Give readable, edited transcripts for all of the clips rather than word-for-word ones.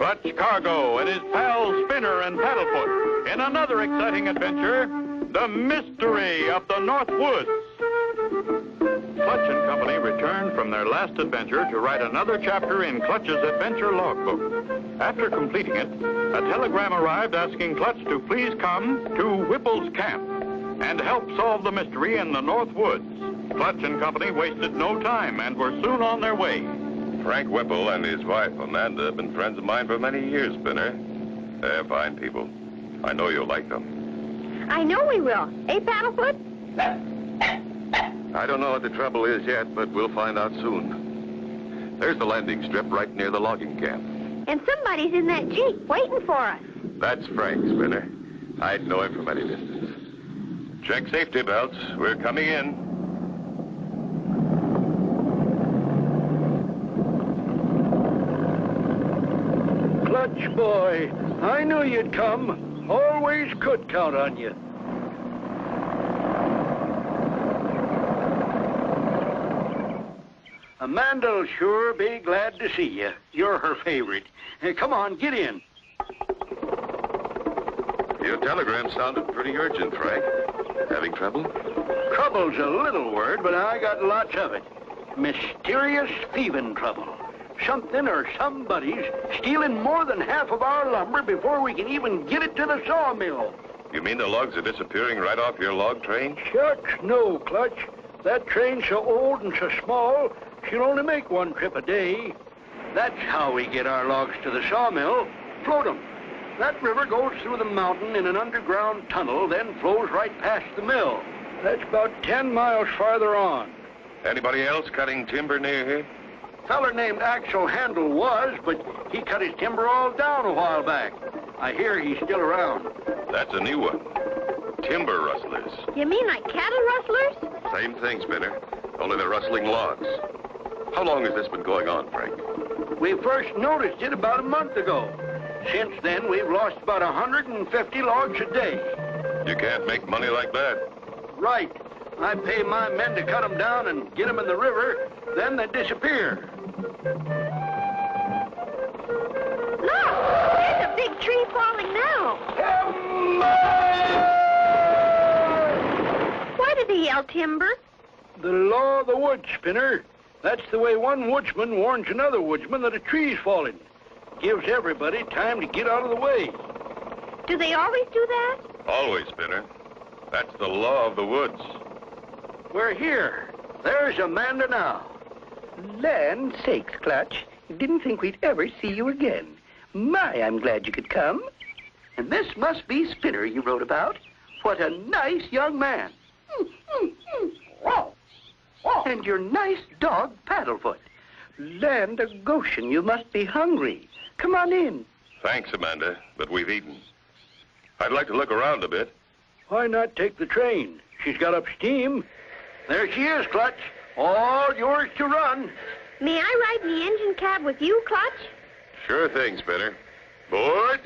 Clutch Cargo and his pals Spinner and Paddlefoot in another exciting adventure, The Mystery of the Northwoods. Clutch and Company returned from their last adventure to write another chapter in Clutch's adventure logbook. After completing it, a telegram arrived asking Clutch to please come to Whipple's camp and help solve the mystery in the Northwoods. Clutch and Company wasted no time and were soon on their way. Frank Whipple and his wife, Amanda, have been friends of mine for many years, Spinner. They're fine people. I know you'll like them. I know we will. Eh, Paddlefoot? I don't know what the trouble is yet, but we'll find out soon. There's the landing strip right near the logging camp. And somebody's in that Jeep waiting for us. That's Frank, Spinner. I'd know him from any distance. Check safety belts. We're coming in. Clutch boy, I knew you'd come. Always could count on you. Amanda'll sure be glad to see you. You're her favorite. Hey, come on, get in. Your telegram sounded pretty urgent, Frank. Having trouble? Trouble's a little word, but I got lots of it. Mysterious thieving trouble. Something or somebody's stealing more than half of our lumber before we can even get it to the sawmill. You mean the logs are disappearing right off your log train? Shucks, no, Clutch. That train's so old and so small, she'll only make one trip a day. That's how we get our logs to the sawmill. Float them. That river goes through the mountain in an underground tunnel, then flows right past the mill. That's about 10 miles farther on. Anybody else cutting timber near here? Feller named Axel Handel was, but he cut his timber all down a while back. I hear he's still around. That's a new one. Timber rustlers. You mean like cattle rustlers? Same thing, Spinner. Only they're rustling logs. How long has this been going on, Frank? We first noticed it about a month ago. Since then, we've lost about 150 logs a day. You can't make money like that. Right. I pay my men to cut them down and get them in the river, then they disappear. Look! There's a big tree falling now. Why did he yell timber? The law of the woods, Spinner. That's the way one woodsman warns another woodsman that a tree's falling. Gives everybody time to get out of the way. Do they always do that? Always, Spinner. That's the law of the woods. We're here. There's Amanda now. Land sakes, Clutch. Didn't think we'd ever see you again. My, I'm glad you could come. And this must be Spinner you wrote about. What a nice young man. And your nice dog, Paddlefoot. Land of Goshen, you must be hungry. Come on in. Thanks, Amanda, but we've eaten. I'd like to look around a bit. Why not take the train? She's got up steam. There she is, Clutch. All yours to run. May I ride in the engine cab with you, Clutch? Sure thing, Spinner. Board.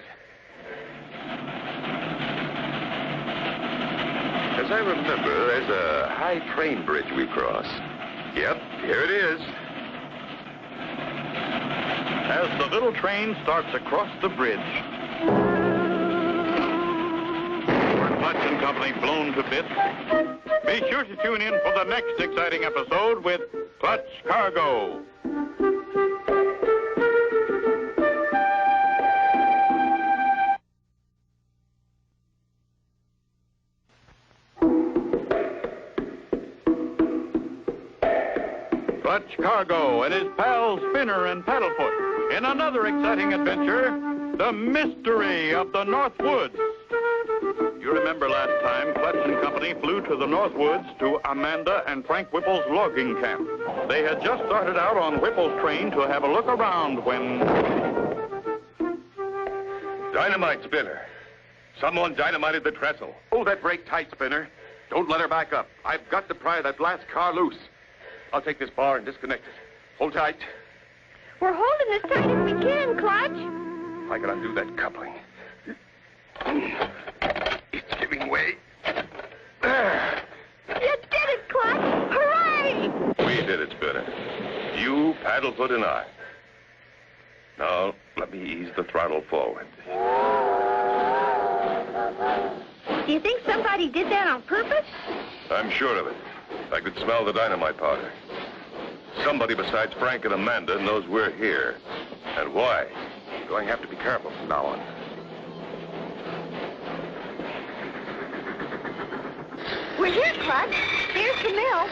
As I remember, there's a high train bridge we cross. Yep, here it is. As the little train starts across the bridge, Clutch and Company blown to bits. Be sure to tune in for the next exciting episode with Clutch Cargo. Clutch Cargo and his pals Spinner and Paddlefoot in another exciting adventure, The Mystery of the Northwoods. You remember last time Clutch and Company flew to the Northwoods to Amanda and Frank Whipple's logging camp. They had just started out on Whipple's train to have a look around when... Dynamite, Spinner. Someone dynamited the trestle. Hold that brake tight, Spinner. Don't let her back up. I've got to pry that last car loose. I'll take this bar and disconnect it. Hold tight. We're holding as tight as we can, Clutch. I can undo that coupling. It's giving way. There. You did it, Clutch! Hooray! We did it, Spinner. You, Paddlefoot, and I. Now, let me ease the throttle forward. Do you think somebody did that on purpose? I'm sure of it. I could smell the dynamite powder. Somebody besides Frank and Amanda knows we're here. And why? I'm going to have to be careful from now on. We're here, Clutch. There's the mill.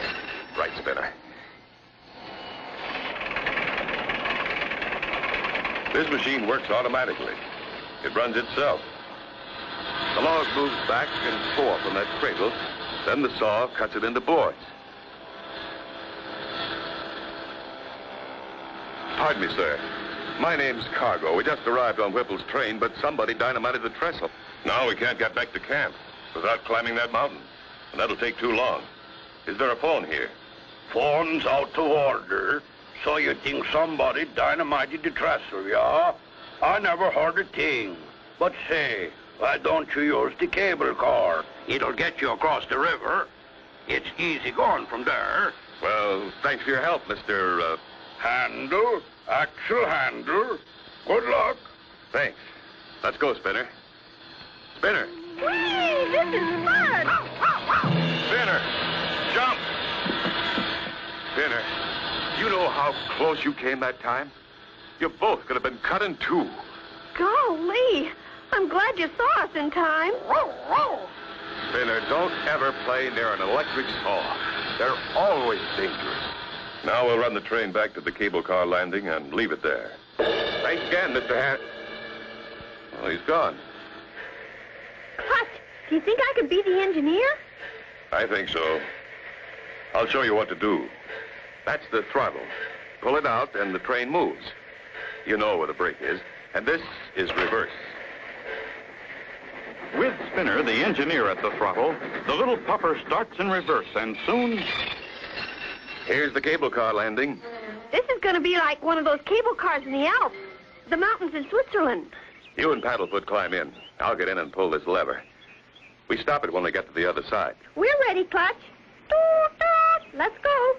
Right, Spinner. This machine works automatically. It runs itself. The log moves back and forth on that cradle. Then the saw cuts it into boards. Pardon me, sir. My name's Cargo. We just arrived on Whipple's train, but somebody dynamited the trestle. Now we can't get back to camp without climbing that mountain. And that'll take too long. Is there a phone here? Phone's out to order. So you think somebody dynamited the trestle, yeah? I never heard a thing. But say, why don't you use the cable car? It'll get you across the river. It's easy going from there. Well, thanks for your help, Mr. Handle, axle handle. Good luck. Thanks. Let's go, Spinner. Spinner! Whee! This is fun! Spinner! Jump! Spinner, you know how close you came that time? You both could have been cut in two. Golly! I'm glad you saw us in time. Spinner, don't ever play near an electric saw. They're always dangerous. Now we'll run the train back to the cable car landing and leave it there. Thanks again, Mr. Hart. Well, he's gone. Clutch, do you think I could be the engineer? I think so. I'll show you what to do. That's the throttle. Pull it out and the train moves. You know where the brake is. And this is reverse. With Spinner, the engineer, at the throttle, the little puffer starts in reverse, and soon... Here's the cable car landing. This is going to be like one of those cable cars in the Alps, the mountains in Switzerland. You and Paddlefoot climb in. I'll get in and pull this lever. We stop it when we get to the other side. We're ready, Clutch. Toot, toot. Let's go.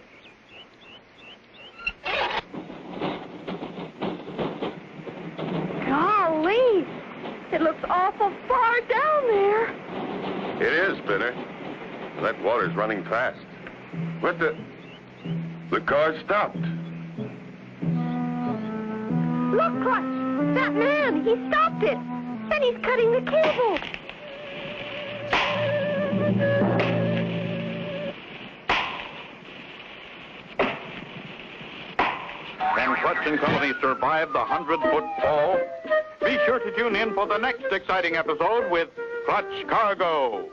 Golly, it looks awful far down there. It is, Spinner. That water's running fast. What the... The car stopped. Look, Clutch, that man, he stopped it. And he's cutting the cable. Can Clutch and Company survive the 100-foot fall? Be sure to tune in for the next exciting episode with Clutch Cargo.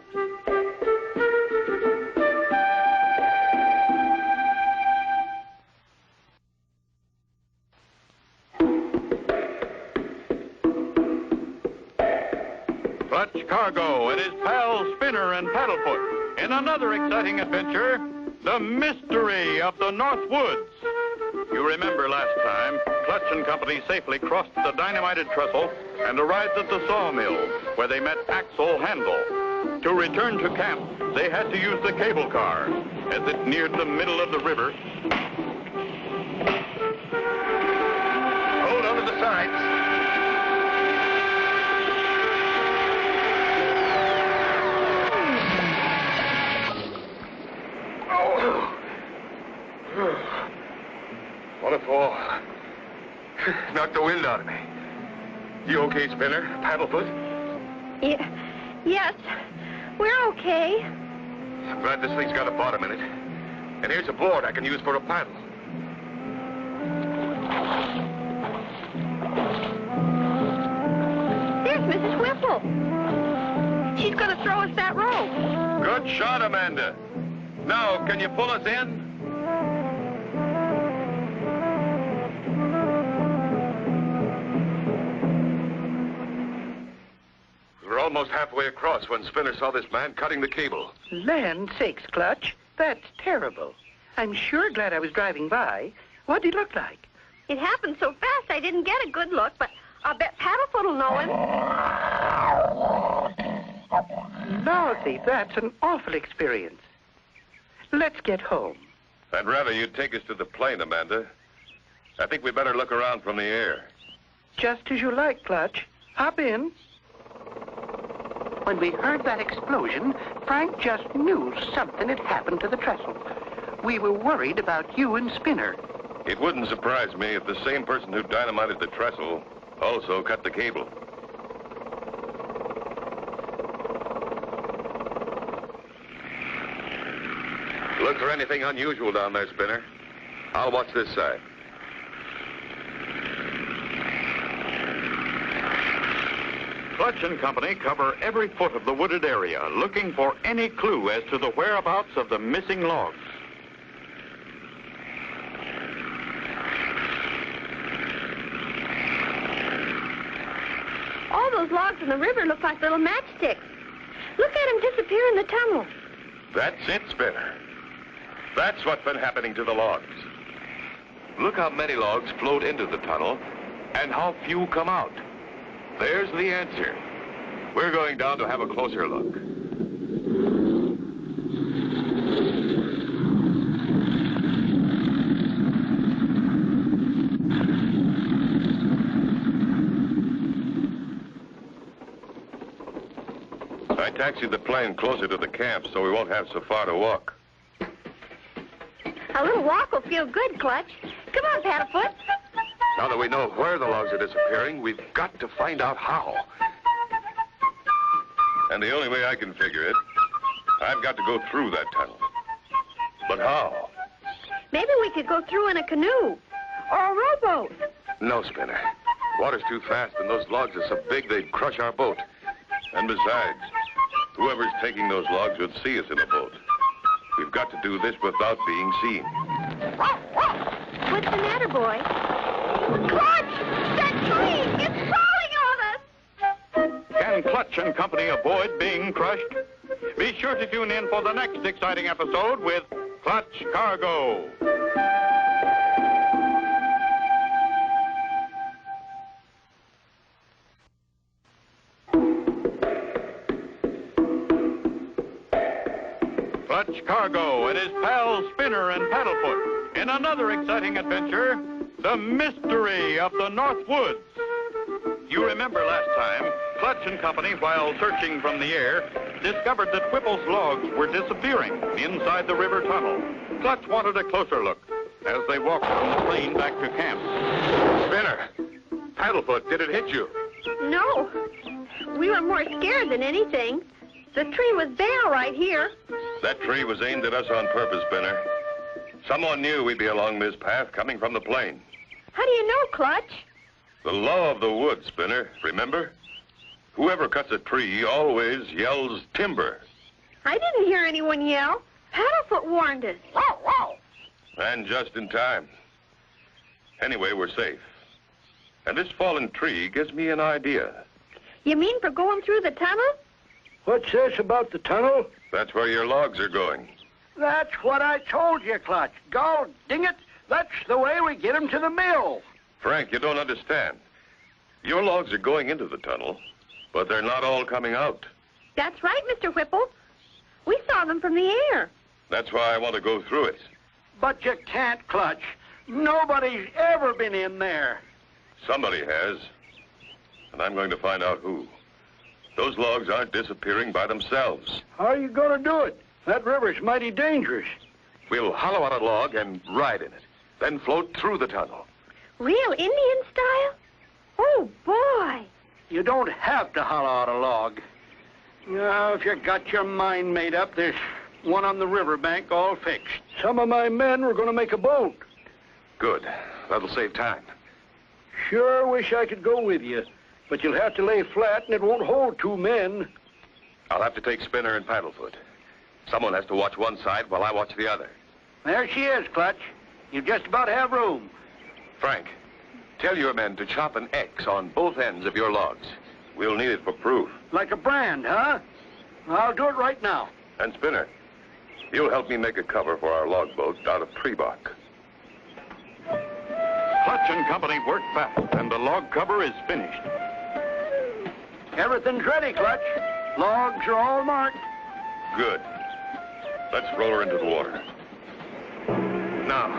Clutch Cargo and his pals Spinner and Paddlefoot in another exciting adventure, the mystery of the Northwoods. You remember last time, Clutch and Company safely crossed the dynamited trestle and arrived at the sawmill, where they met Axel Handel. To return to camp, they had to use the cable car. As it neared the middle of the river... Hold on to the sides. What a fall. Knocked the wind out of me. You okay, Spinner? Paddlefoot? Yes, we're okay. I'm glad this thing's got a bottom in it. And here's a board I can use for a paddle. There's Mrs. Whipple. She's going to throw us that rope. Good shot, Amanda. Now, can you pull us in? We're almost halfway across when Spinner saw this man cutting the cable. Land sakes, Clutch. That's terrible. I'm sure glad I was driving by. What did he look like? It happened so fast I didn't get a good look, but I'll bet Paddlefoot will know him. Lordy, that's an awful experience. Let's get home. I'd rather you'd take us to the plane, Amanda. I think we better look around from the air. Just as you like, Clutch. Hop in. When we heard that explosion, Frank just knew something had happened to the trestle. We were worried about you and Spinner. It wouldn't surprise me if the same person who dynamited the trestle also cut the cable. Look for anything unusual down there, Spinner. I'll watch this side. Clutch and Company cover every foot of the wooded area, looking for any clue as to the whereabouts of the missing logs. All those logs in the river look like little matchsticks. Look at them disappear in the tunnel. That's it, Spinner. That's what's been happening to the logs. Look how many logs float into the tunnel and how few come out. There's the answer. We're going down to have a closer look. I taxied the plane closer to the camp so we won't have so far to walk. A little walk will feel good, Clutch. Come on, Paddlefoot. Now that we know where the logs are disappearing, we've got to find out how. And the only way I can figure it, I've got to go through that tunnel. But how? Maybe we could go through in a canoe or a rowboat. No, Spinner. Water's too fast, and those logs are so big they'd crush our boat. And besides, whoever's taking those logs would see us in a boat. We've got to do this without being seen. What's the matter, boy? Clutch! That tree! It's falling on us! Can Clutch and Company avoid being crushed? Be sure to tune in for the next exciting episode with Clutch Cargo. Clutch Cargo and his pals Spinner and Paddlefoot in another exciting adventure, the mystery of the Northwoods. You remember last time, Clutch and Company, while searching from the air, discovered that Whipple's logs were disappearing inside the river tunnel. Clutch wanted a closer look as they walked from the plane back to camp. Spinner! Paddlefoot, did it hit you? No. We were more scared than anything. The tree was bare right here. That tree was aimed at us on purpose, Spinner. Someone knew we'd be along this path coming from the plane. How do you know, Clutch? The law of the woods, Spinner, remember? Whoever cuts a tree always yells timber. I didn't hear anyone yell. Paddlefoot warned us. Wow, wow. And just in time. Anyway, we're safe. And this fallen tree gives me an idea. You mean for going through the tunnel? What's this about the tunnel? That's where your logs are going. That's what I told you, Clutch. God ding it, that's the way we get 'em to the mill. Frank, you don't understand. Your logs are going into the tunnel, but they're not all coming out. That's right, Mr. Whipple. We saw them from the air. That's why I want to go through it. But you can't, Clutch. Nobody's ever been in there. Somebody has, and I'm going to find out who. Those logs aren't disappearing by themselves. How are you going to do it? That river's mighty dangerous. We'll hollow out a log and ride in it, then float through the tunnel. Real Indian style? Oh, boy. You don't have to hollow out a log. Now, if you got your mind made up, there's one on the riverbank all fixed. Some of my men were going to make a boat. Good. That'll save time. Sure wish I could go with you, but you'll have to lay flat and it won't hold 2 men. I'll have to take Spinner and Paddlefoot. Someone has to watch one side while I watch the other. There she is, Clutch. You just about have room. Frank, tell your men to chop an X on both ends of your logs. We'll need it for proof. Like a brand, huh? I'll do it right now. And Spinner, you'll help me make a cover for our log boat out of tree bark. Clutch and Company work fast, and the log cover is finished. Everything's ready, Clutch. Logs are all marked. Good. Let's roll her into the water. Now,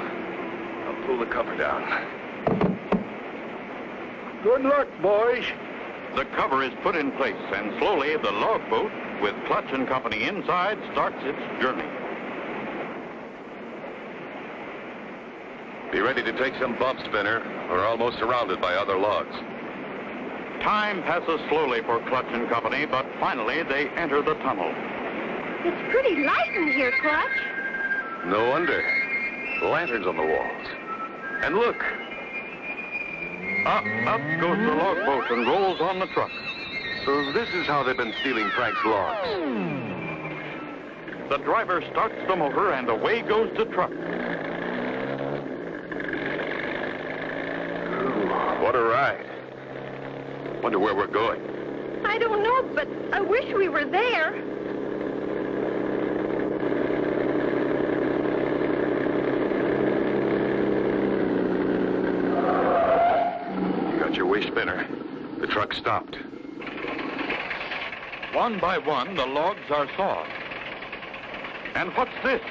I'll pull the cover down. Good luck, boys. The cover is put in place, and slowly the log boat, with Clutch and Company inside, starts its journey. Be ready to take some bumps, Spinner. We're almost surrounded by other logs. Time passes slowly for Clutch and Company, but finally they enter the tunnel. It's pretty light in here, Clutch. No wonder. Lanterns on the walls. And look. Up goes the log boat and rolls on the truck. So this is how they've been stealing Frank's logs. The driver starts the motor and away goes the truck. Ooh, what a ride. Wonder where we're going. I don't know, but I wish we were there. You got your wish, Spinner. The truck stopped. One by one, the logs are sawed. And what's this?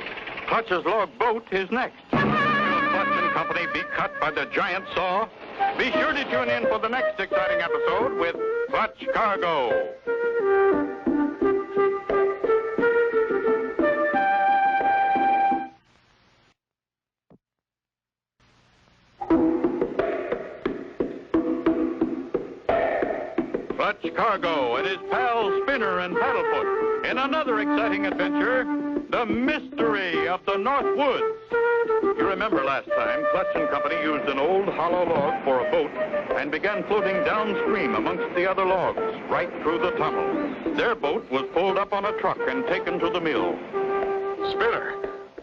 Clutch's log boat is next. Will Clutch and Company be cut by the giant saw? Be sure to tune in for the next exciting episode with Clutch Cargo. Clutch Cargo and his pals Spinner and Paddlefoot in another exciting adventure, the mystery of the Northwoods. You remember last time, Clutch and Company used an old hollow log for a boat and began floating downstream amongst the other logs, right through the tunnel. Their boat was pulled up on a truck and taken to the mill. Spinner,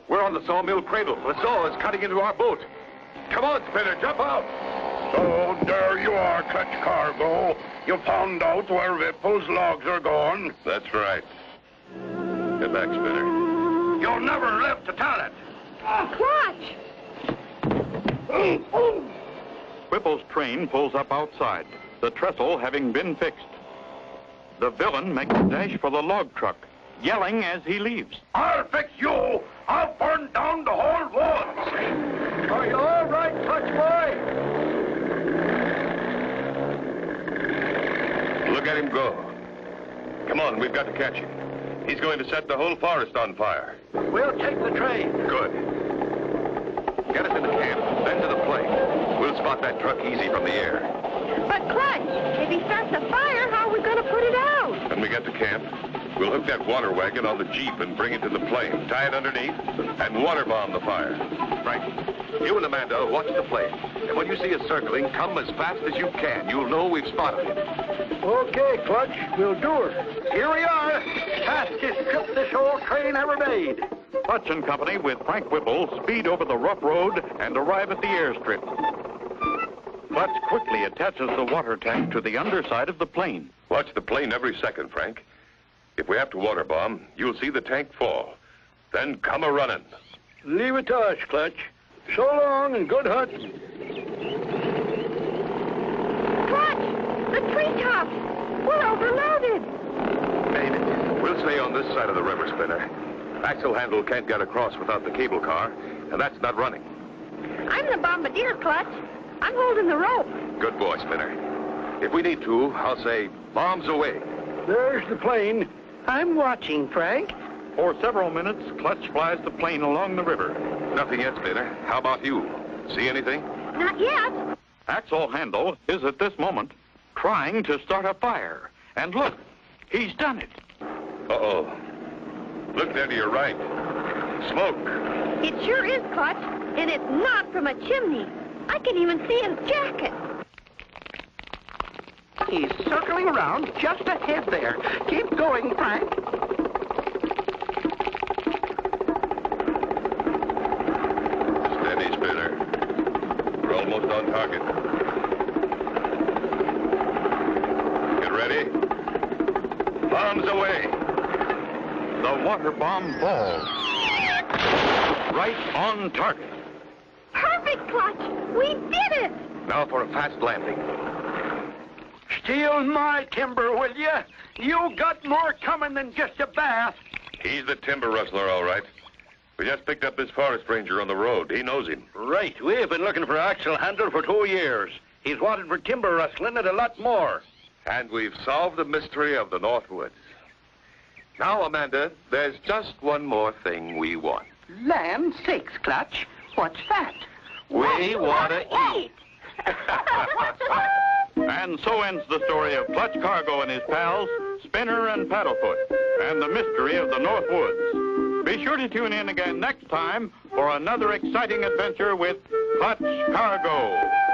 we're on the sawmill cradle. The saw is cutting into our boat. Come on, Spinner, jump out. So there you are, Clutch Cargo. You found out where Whipple's logs are going. That's right. Get back, Spinner. You'll never live to tell it. Clutch! Whipple's train pulls up outside, the trestle having been fixed. The villain makes a dash for the log truck, yelling as he leaves. I'll fix you. I'll burn down the whole woods. Are you all right, Clutch boy? Look at him go. Come on, we've got to catch him. He's going to set the whole forest on fire. We'll take the train. Good. Get us into camp, then to the plane. We'll spot that truck easy from the air. But Clutch, if he starts a fire, how are we going to put it out? When we get to camp, we'll hook that water wagon on the Jeep and bring it to the plane, tie it underneath, and water bomb the fire. Frank, you and Amanda watch the plane. And when you see us circling, come as fast as you can. You'll know we've spotted him. Okay, Clutch, we'll do it. Here we are. Fastest trip this whole train ever made. Clutch and Company with Frank Whipple speed over the rough road and arrive at the airstrip. Clutch quickly attaches the water tank to the underside of the plane. Watch the plane every second, Frank. If we have to water bomb, you'll see the tank fall. Then come a-running. Leave it to us, Clutch. So long and good hunting. Clutch! The treetops! We're overloaded! Made it. We'll stay on this side of the river, Spinner. Axle handle can't get across without the cable car, and that's not running. I'm the bombardier, Clutch. I'm holding the rope. Good boy, Spinner. If we need to, I'll say, bombs away. There's the plane. I'm watching, Frank. For several minutes, Clutch flies the plane along the river. Nothing yet, Spinner. How about you? See anything? Not yet. Axle Handle is at this moment trying to start a fire. And look, he's done it. Uh-oh. Look there to your right. Smoke. It sure is, Clutch, and it's not from a chimney. I can even see his jacket. He's circling around just ahead there. Keep going, Frank. Steady, Spinner. We're almost on target. Get ready. Bombs away. The water bomb falls. Right on target. Perfect, Clutch. We did it. Now for a fast landing. Steal my timber, will you? You got more coming than just a bath. He's the timber rustler, all right. We just picked up this forest ranger on the road. He knows him. Right. We've been looking for Axle Handle for 2 years. He's wanted for timber rustling and a lot more. And we've solved the mystery of the Northwoods. Now, Amanda, there's just one more thing we want. Land sakes, Clutch. What's that? We want to eat. And so ends the story of Clutch Cargo and his pals, Spinner and Paddlefoot, and the mystery of the Northwoods. Be sure to tune in again next time for another exciting adventure with Clutch Cargo.